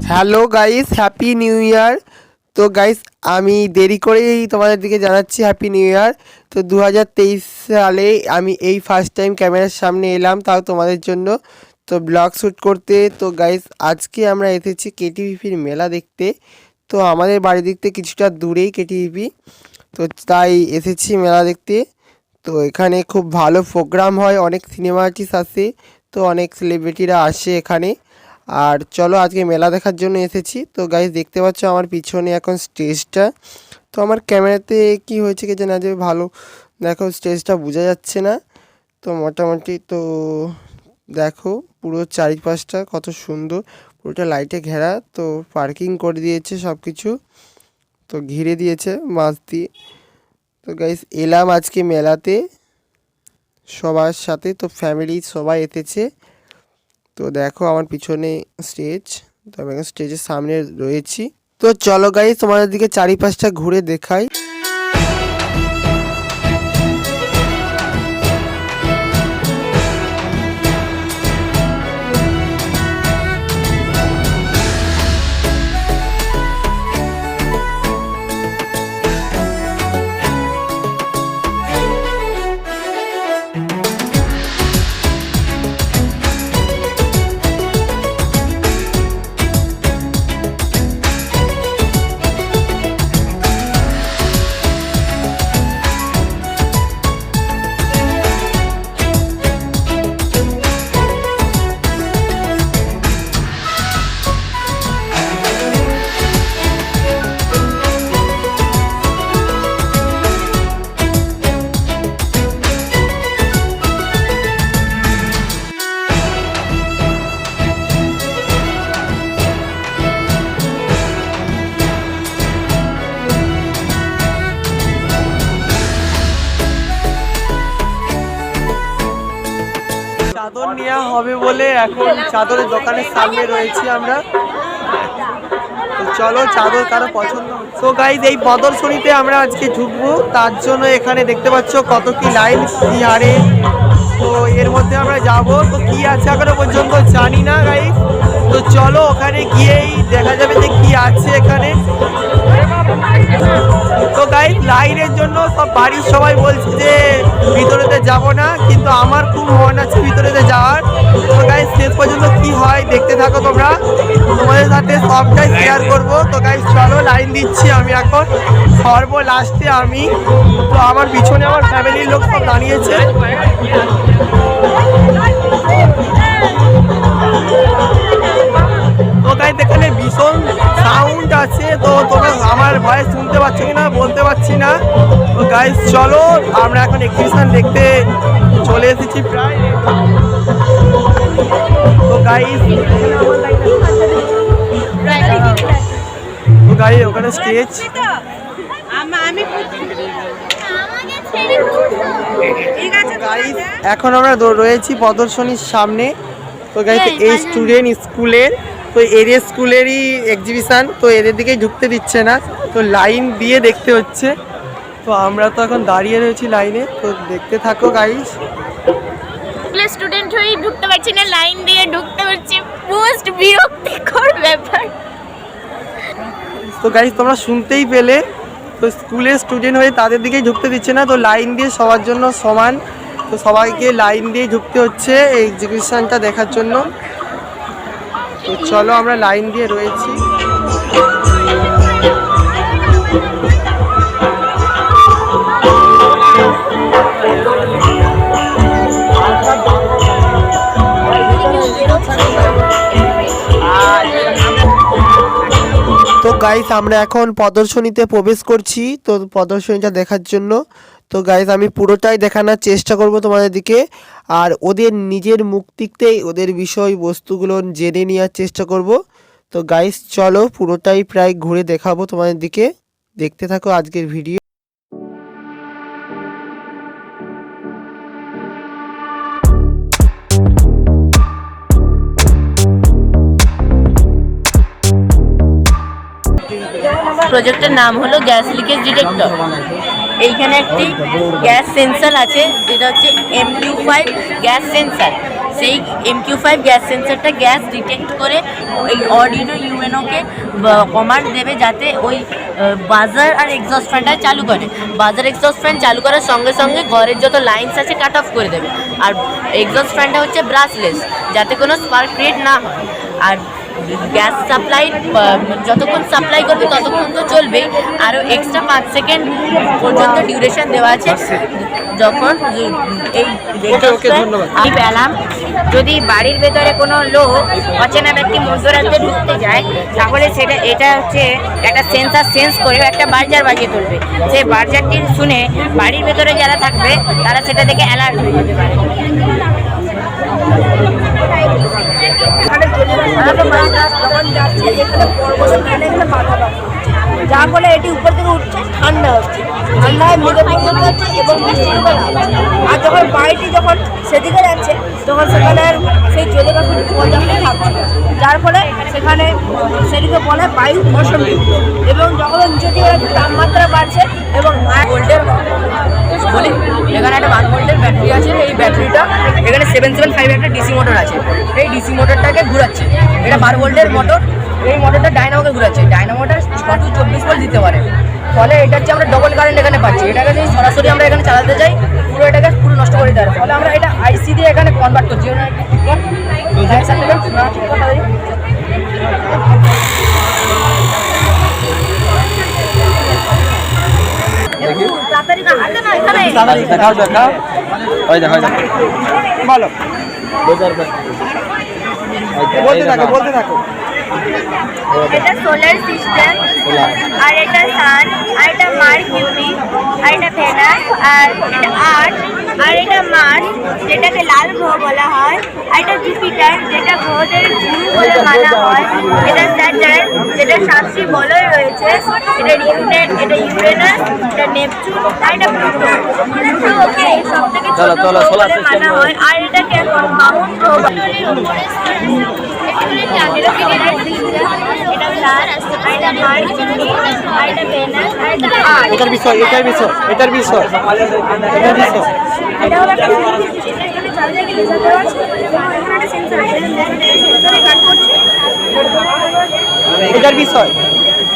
Hello guys, happy new year. তো guys আমি দেরি করেই তোমাদের দিকে জানাচ্ছি হ্যাপি নিউ ইয়ার। তো 2023 সালে আমি এই ফার্স্ট টাইম ক্যামেরার সামনে এলাম, তাও তোমাদের জন্য তো ব্লগ শ্যুট করতে। তো গাইস আজকে আমরা এসেছি কেটিভিপির মেলা দেখতে। তো আমাদের বাড়ির দিক থেকে কিছুটা দূরেই কেটিভিপি, তো তাই এসেছি মেলা দেখতে। তো এখানে খুব ভালো প্রোগ্রাম হয়, অনেক সিনেমা আর্টিস্ট আসে, তো অনেক সেলিব্রিটিরা আসে এখানে। আর চলো আজকে মেলা দেখার জন্য এসেছি। তো গাইস দেখতে পাচ্ছ আমার পিছনে এখন স্টেজটা। তো আমার ক্যামেরাতে কি হয়েছে কি জানা যাবে, ভালো দেখো স্টেজটা বোঝা যাচ্ছে না। তো মোটামুটি তো দেখো পুরো চারিপাশটা কত সুন্দর, পুরোটা লাইটে ঘেরা। তো পার্কিং করে দিয়েছে সব কিছু, তো ঘিরে দিয়েছে মাছ দিয়ে। তো গাইস এলাম আজকে মেলাতে সবার সাথে, তো ফ্যামিলি সবাই এসেছে। তো দেখো আমার পিছনে স্টেজ, তো আমি এখন স্টেজের সামনে রয়েছি। তো চলো গাইস তোমাদের দিকে চারিপাশটা ঘুরে দেখাই। চাদর নেওয়া হবে বলে এখন চাদরের দোকানের সামনে রয়েছি আমরা। তো চলো চাদর কারো পছন্দ। তো গাইজ এই প্রদর্শনীতে আমরা আজকে ঢুকবো, তার জন্য এখানে দেখতে পাচ্ছ কত কি লাইন, কি হারে। তো এর মধ্যে আমরা যাব, তো কি আছে এখনো পর্যন্ত জানি না গাইজ। তো চলো ওখানে গিয়েই দেখা যাবে যে কি আছে এখানে। তো গাইজ লাইনের জন্য সব বাড়ির সবাই বলছে যে ভিতরেতে যাব না, কিন্তু আমার খুব মন আছে ভিতরেতে যাওয়ার। তো গাইজ শেষ পর্যন্ত কি হয় দেখতে থাকো তোমরা, তোমাদের সাথে সবটাই শেয়ার করবো। তো গাইজ চলো লাইন দিচ্ছি আমি এখন, সর্ব লাস্টে আমি। তো আমার পিছনে আমার ফ্যামিলির লোক সব দাঁড়িয়েছে। তো গাইজ এখানে ভীষণ সাউন্ড আছে, তো তোমরা আমার ভয়েস শুনতে পাচ্ছ কিনা বলতে পারছি না। তো গাইজ চলো আমরা এখন এক্সিবিশন দেখতে চলে এসেছি প্রায়। তো গাইজ ওখানে স্টেজ, এখন আমরা রয়েছি প্রদর্শনীর সামনে। তো গাইজ এই স্টুডেন্ট স্কুলের, তো এদের স্কুলেরই এক্সিবিশন, তো এদের দিকেই ঢুকতে দিচ্ছে না, তো লাইন দিয়ে দেখতে হচ্ছে। তো আমরা তো এখন দাঁড়িয়ে রয়েছি লাইনে, তো দেখতে থাকো গাইজ। স্টুডেন্ট হয়ে ঢুকতে পারছি না, লাইন দিয়ে ঢুকতে হচ্ছে, মোস্ট বিরক্তিকর ব্যাপার। তো গাইজ তোমরা শুনতেই পেলে, তো স্কুলের স্টুডেন্ট হয়ে তাদের দিকেই ঢুকতে দিচ্ছে না, তো লাইন দিয়ে সবার জন্য সমান, তো সবাইকে লাইন দিয়ে ঢুকতে হচ্ছে এই এক্সিবিশনটা দেখার জন্য। তো চলো আমরা লাইন দিয়ে রয়েছি। তো গাইস আমরা এখন প্রদর্শনীতে প্রবেশ করছি, তো প্রদর্শনীটা দেখার জন্য। তো গাইস আমি পুরোটাই দেখানোর চেষ্টা করব তোমাদের দিকে, আর ওদের নিজের মুখ থেকেই ওদের বিষয় বস্তুগুলো জেনে নেওয়ার চেষ্টা করব। তো গাইস চলো পুরোটাই প্রায় ঘুরে দেখাবো তোমাদের দিকে, দেখতে থাকো আজকের ভিডিও। প্রজেক্টের নাম হলো গ্যাস লিকেজ ডিটেক্টর। এইখানে একটি গ্যাস সেন্সার আছে, যেটা হচ্ছে MQ5 গ্যাস সেন্সার। সেই MQ5 গ্যাস সেন্সরটা গ্যাস ডিটেক্ট করে ওই অর্ডিনো ইউএনওকে কমান্ড দেবে যাতে ওই বাজার আর এক্সস্ট ফ্যানটা চালু করে। বাজার এক্সস্ট ফ্যান চালু করার সঙ্গে সঙ্গে ঘরের যত লাইনস আছে কাট অফ করে দেবে। আর এক্সস্ট ফ্যানটা হচ্ছে ব্রাশলেস, যাতে কোনো স্পার্ক ক্রিয়েট না হয়। আর গ্যাস সাপ্লাই যতক্ষণ সাপ্লাই করবে ততক্ষণ তো চলবেই, আরও এক্সট্রা 5 সেকেন্ড পর্যন্ত ডিউরেশন দেওয়া আছে। যখন এই আমি পেলাম, যদি বাড়ির ভেতরে কোনো লোক অচেনা ব্যক্তি মধ্যরাত্রে ঢুকতে যায়, তাহলে এটা হচ্ছে একটা সেন্সার সেন্স করে একটা বার্জার বাজিয়ে তুলবে। সেই বার্জারটি শুনে বাড়ির ভেতরে যারা থাকবে তারা সেটা দেখে অ্যালার্ট হয়ে যেতে পারে। যার ফলে এটি উপর থেকে উঠছে, ঠান্ডা হচ্ছে, ঠান্ডায় মেঘে পরিণত হচ্ছে এবং বৃষ্টির উপর নামছে। আর যখন বাড়িটি যখন সেদিকে যাচ্ছে তখন সেখানে সেই জলে পাখির পর্যাপ্ত থাকছে, যার ফলে সেখানে সেটিকে বলে বায়ু অসম্পূর্ণ। এবং যখন নিচে দিকে তাপমাত্রা বাড়ছে এবং ভোল্টের বলি, এখানে একটা 1 ভোল্টের ব্যাটারি আছে। এই ব্যাটারিটা এখানে 775 একটা ডিসি মোটর আছে। এই ডিসি মোটরটাকে ঘুরাচ্ছে, এটা 12 ভোল্টের মোটর। এই মোটরটা ডায়নামোকে ঘুরাচ্ছে। ডায়নামোটা 624 ভোল্ট দিতে পারে। ফলে এটা হচ্ছে আমরা ডবল কারেন্ট এখানে পাচ্ছি। এটাকে যদি সরাসরি আমরা এখানে চালাতে যাই পুরো এটাকে পুরো নষ্ট করে দিতে পারে। ফলে আমরা এটা আইসি দিয়ে এখানে কনভার্ট করছি। বলতে থাকো। এটা সোলার সিস্টেম, আর এটা সান, আর এটা মার্কিউরি, আর এটা ভেনাস, আর এটা আর্থ, আর এটা মার্স যেটাকে লাল গ্রহ বলা হয়, আর এটা জুপিটার যেটা গ্রহদের গুরু বলে মানা হয়, এটা স্যাটার্ন যেটা 7টি বলয় রয়েছে, এটা ইউরেনাস, এটা নেপচুন, আর এটা প্লুটো। প্লুটোকে সবথেকে ছোট গ্রহ বলে মানা হয়, আর এটাকে মাউন্ট গ্রহ বলে। এটার বিষয়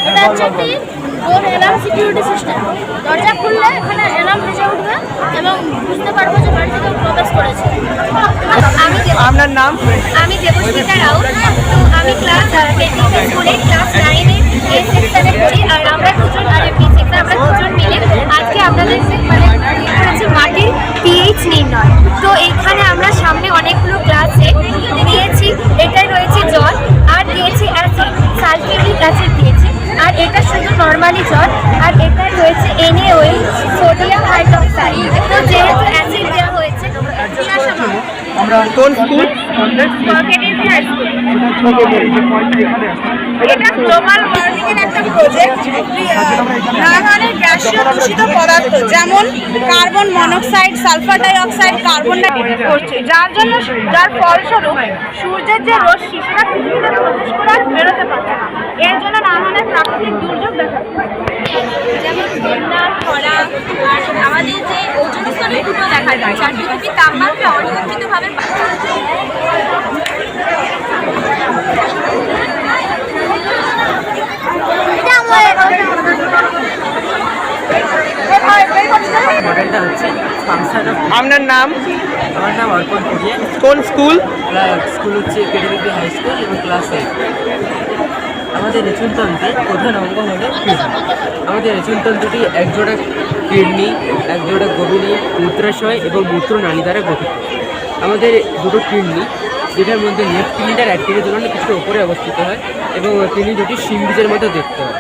এটা হচ্ছে একটি ডোর অ্যালার্ম সিকিউরিটি সিস্টেম। দরজা খুললে এখানে অ্যালার্ম বেজে উঠবে এবং বুঝতে পারবো যে বাড়িতে কেউ প্রবেশ করেছে। আপনার নাম? আমি দেবস্মিতা রাউত। আমি ক্লাস 10 স্কুলে ক্লাস 9-এ এ সেকশনে পড়ি। আর আমরা দুজন আর বি সেকশনে আমরা দুজন মিলে আজকে আপনাদের করেছি মাটির পিএইচ নির্ণয়। তো এখানে আমরা সামনে অনেকগুলো ক্লাসে দিয়েছি। এটাই রয়েছে জল, আর দিয়েছি অ্যাসিড, সালফিউরিক অ্যাসিড দিয়েছি। আর এটা শুধু নর্মালি জল, আর এটা রয়েছে NaOH, সোডিয়াম হাইড্রোক্সাইড। তো যেহেতু অ্যাসিড দেওয়া হয়েছে, কোন স্কুল? এটা গ্লোবাল ওয়ার্মিং এর একটা প্রজেক্ট। নানা ধরনের গ্যাসীয় দূষিত পদার্থ যেমন carbon monoxide, sulphur die oxide, carbon die করছে, যার ফলস্বরূপ সূর্যের যে রশ্মি সেটা পৃথিবীতে প্রবেশ করে আর বেরোতে পারছে না। এর জন্য নানা ধরনের প্রাকৃতিক দুর্যোগ দেখা যায়, যেমন বন্যা, খরা। আর আমাদের যে ওজোন স্তরে ফুটো দেখা যায়, যার পৃথিবীর তাপমাত্রা অনিয়ন্ত্রিতভাবে আপনার নাম? আমার নাম অর্পণ কুড়িয়ে। কোন স্কুল? স্কুল হচ্ছে একাডেমিক হাই স্কুল এবং ক্লাস 8। আমাদের রেচনতন্ত্রের প্রধান অঙ্গ হলো কিডনি। আমাদের রেচনতন্ত্রটি একজোড়া কিডনি, একজোড়া গভীনী, মূত্রাশয় এবং মূত্রনালী দ্বারা গঠিত। আমাদের দুটো কিডনি, যেটার মধ্যে লেফট কিডনিটার এক কিডনির তুলনায় কিছুটা উপরে অবস্থিত হয় এবং কিডনি দুটি শিং বীজের মতো দেখতে হয়।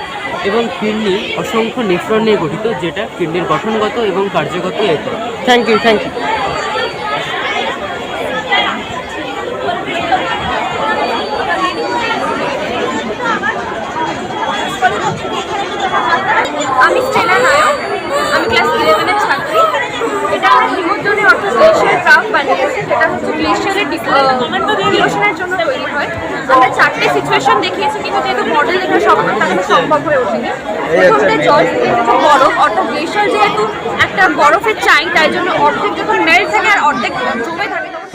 এবং কিডনি অসংখ্য নেফ্রন নিয়ে গঠিত, যেটা কিডনির গঠনগত এবং কার্যগত একক। Thank you. আমি স্টেলা নায়ক, আমি ক্লাস 11-এর ছাত্রী। এটা হিমোজনে অর্থাৎ গ্লেশিয়ার ক্রাফট বানিয়েছে, যেটা হচ্ছে গ্লেশিয়ারের ডিলোশনের জন্য তৈরি হয়। আমরা 4টে সিচুয়েশন দেখিয়েছি, কিন্তু যেহেতু মডেল দেখে সব দেখানো সম্ভব হয়ে ওঠেনি। প্রথমটা জল, বরফ অর্থাৎ গ্লেশিয়ার যেহেতু একটা বরফের চাই, তাই জন্য অর্ধেক যখন মেল্ট থাকে আর অর্ধেক জমে থাকে তখন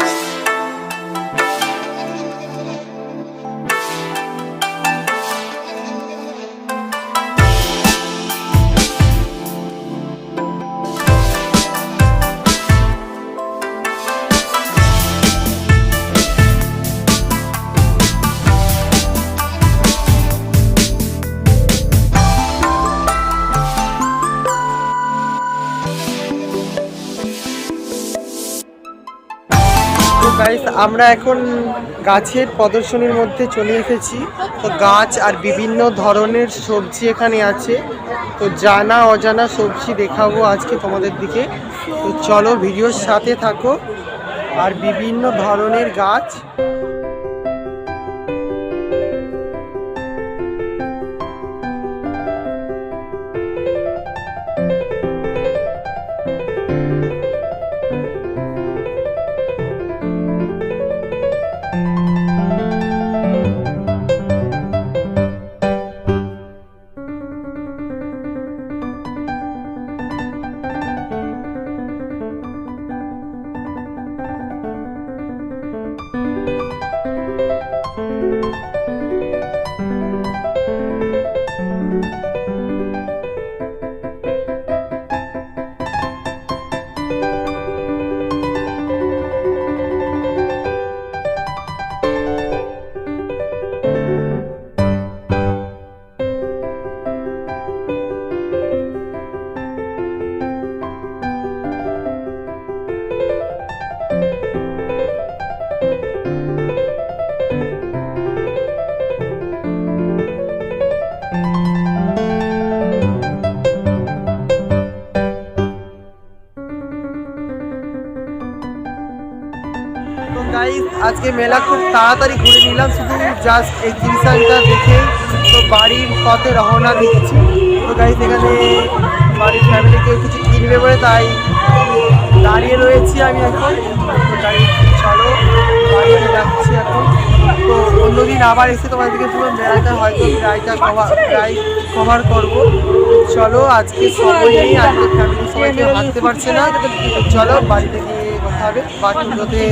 গাইস আমরা এখন গাছের প্রদর্শনীর মধ্যে চলে এসেছি। তো গাছ আর বিভিন্ন ধরনের সবজি এখানে আছে। তো জানা অজানা সবজি দেখাবো আজকে তোমাদের দিকে। তো চলো ভিডিওর সাথে থাকো। আর বিভিন্ন ধরনের গাছ। গাইস আজকে মেলা খুব তাড়াতাড়ি ঘুরে নিলাম, শুধু জাস্ট এক্সিবিশনটা দেখে তো বাড়ির পথে রওনা দিচ্ছি। তো গাইস এখানে বাড়ির ফ্যামিলি কেউ কিছু কিনবে বলে তাই দাঁড়িয়ে রয়েছি আমি এখন। তো গাইস চলো বাড়িতে যাচ্ছি এখন। তো অন্যদিন আবার এসে তোমাদেরকে পুরো মেলাটা হয়তো প্রায় কভার করবো। চলো আজকে সময় নেই, আজকে ফ্যামিলির সবাইকে হাঁটতে পারছে না। চলো বাড়িতে গিয়ে কথা হবে, বাকি তোমাদের